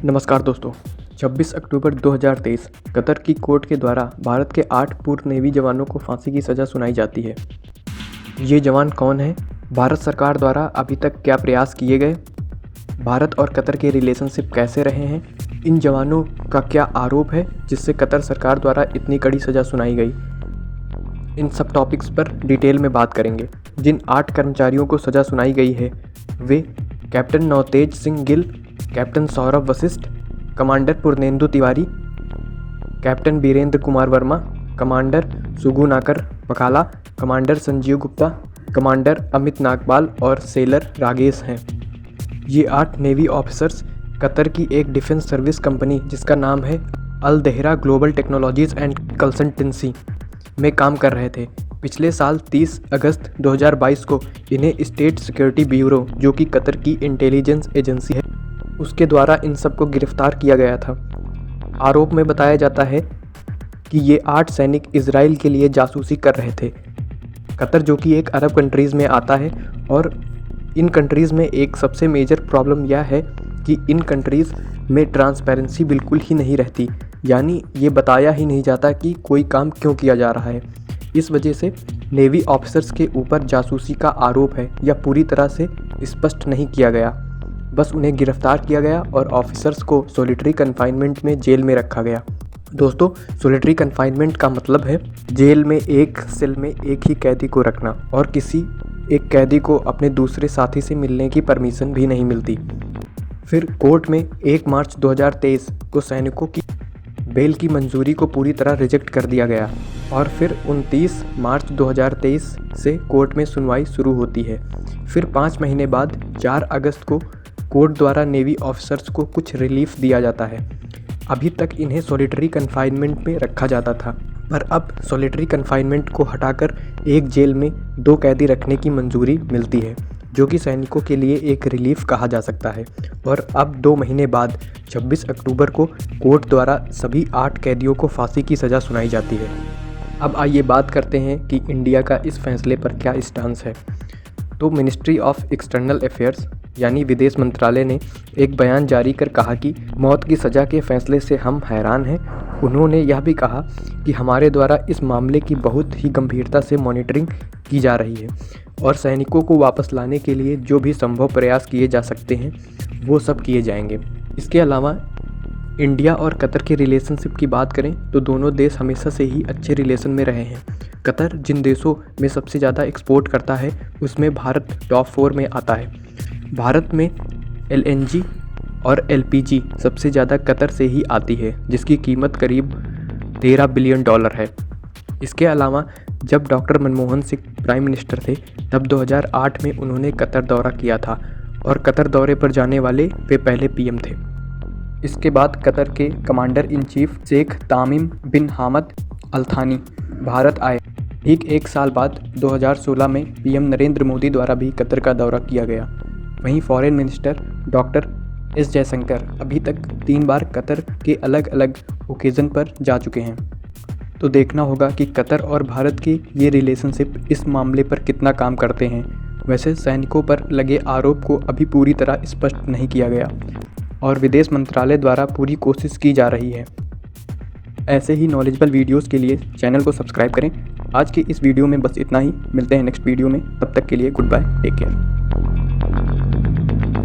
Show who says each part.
Speaker 1: नमस्कार दोस्तों। 26 अक्टूबर 2023 कतर की कोर्ट के द्वारा भारत के 8 पूर्व नेवी जवानों को फांसी की सज़ा सुनाई जाती है। ये जवान कौन हैं? भारत सरकार द्वारा अभी तक क्या प्रयास किए गए? भारत और कतर के रिलेशनशिप कैसे रहे हैं? इन जवानों का क्या आरोप है जिससे कतर सरकार द्वारा इतनी कड़ी सज़ा सुनाई गई? इन सब टॉपिक्स पर डिटेल में बात करेंगे। जिन 8 कर्मचारियों को सज़ा सुनाई गई है वे captain Navtej Singh Gill, captain Saurabh Vashisht, commander Purnendu Tiwari, captain Birendra Kumar Verma, commander Sugunakar Bakala, commander Sanjeev Gupta, commander Amit Nagpal और सेलर रागेश हैं। ये 8 नेवी ऑफिसर्स कतर की एक डिफेंस सर्विस कंपनी जिसका नाम है अल दहरा ग्लोबल टेक्नोलॉजीज़ एंड कंसल्टेंसी में काम कर रहे थे। पिछले साल 30 अगस्त 2022 को इन्हें स्टेट सिक्योरिटी ब्यूरो, जो कि कतर की इंटेलिजेंस एजेंसी है, उसके द्वारा इन सबको गिरफ्तार किया गया था। आरोप में बताया जाता है कि ये 8 सैनिक इजराइल के लिए जासूसी कर रहे थे। कतर जो कि एक अरब कंट्रीज़ में आता है और इन कंट्रीज़ में एक सबसे मेजर प्रॉब्लम यह है कि इन कंट्रीज़ में ट्रांसपेरेंसी बिल्कुल ही नहीं रहती, यानी ये बताया ही नहीं जाता कि कोई काम क्यों किया जा रहा है। इस वजह से नेवी ऑफिसर्स के ऊपर जासूसी का आरोप है या पूरी तरह से स्पष्ट नहीं किया गया। बस उन्हें गिरफ्तार किया गया और ऑफिसर्स को सॉलिटरी कन्फाइनमेंट में जेल में रखा गया। दोस्तों, सॉलिटरी कन्फाइनमेंट का मतलब है जेल में एक सेल में एक ही कैदी को रखना और किसी एक कैदी को अपने दूसरे साथी से मिलने की परमिशन भी नहीं मिलती। फिर कोर्ट में 1 मार्च 2023 को सैनिकों की बेल की मंजूरी को पूरी तरह रिजेक्ट कर दिया गया और फिर 29 मार्च 2023 से कोर्ट में सुनवाई शुरू होती है। फिर 5 महीने बाद 4 अगस्त को कोर्ट द्वारा नेवी ऑफिसर्स को कुछ रिलीफ दिया जाता है। अभी तक इन्हें सॉलिटरी कन्फाइनमेंट में रखा जाता था, पर अब सॉलिटरी कन्फाइनमेंट को हटाकर एक जेल में 2 कैदी रखने की मंजूरी मिलती है, जो कि सैनिकों के लिए एक रिलीफ कहा जा सकता है। और अब 2 महीने बाद 26 अक्टूबर को कोर्ट द्वारा सभी 8 कैदियों को फांसी की सज़ा सुनाई जाती है। अब आइए बात करते हैं कि इंडिया का इस फैसले पर क्या स्टांस है। तो मिनिस्ट्री ऑफ एक्सटर्नल अफेयर्स यानी विदेश मंत्रालय ने एक बयान जारी कर कहा कि मौत की सज़ा के फैसले से हम हैरान हैं। उन्होंने यह भी कहा कि हमारे द्वारा इस मामले की बहुत ही गंभीरता से मॉनिटरिंग की जा रही है और सैनिकों को वापस लाने के लिए जो भी संभव प्रयास किए जा सकते हैं वो सब किए जाएंगे। इसके अलावा इंडिया और कतर के रिलेशनशिप की बात करें तो दोनों देश हमेशा से ही अच्छे रिलेशन में रहे हैं। कतर जिन देशों में सबसे ज़्यादा एक्सपोर्ट करता है उसमें भारत टॉप 4 में आता है। भारत में LNG और LPG सबसे ज़्यादा कतर से ही आती है, जिसकी कीमत करीब $13 बिलियन है। इसके अलावा जब doctor Manmohan Singh prime minister थे तब 2008 में उन्होंने कतर दौरा किया था और कतर दौरे पर जाने वाले वे पहले PM थे। इसके बाद कतर के commander in chief Sheikh Tamim बिन हामद अल थानी भारत आए। ठीक 1 साल बाद 2016 में PM नरेंद्र मोदी द्वारा भी कतर का दौरा किया गया। वहीं foreign minister doctor S Jaishankar अभी तक 3 बार कतर के अलग अलग ओकेज़न पर जा चुके हैं। तो देखना होगा कि कतर और भारत की ये रिलेशनशिप इस मामले पर कितना काम करते हैं। वैसे सैनिकों पर लगे आरोप को अभी पूरी तरह स्पष्ट नहीं किया गया और विदेश मंत्रालय द्वारा पूरी कोशिश की जा रही है। ऐसे ही नॉलेजेबल वीडियोस के लिए चैनल को सब्सक्राइब करें। आज के इस वीडियो में बस इतना ही। मिलते हैं नेक्स्ट वीडियो में, तब तक के लिए गुड बाय, टेक केयर।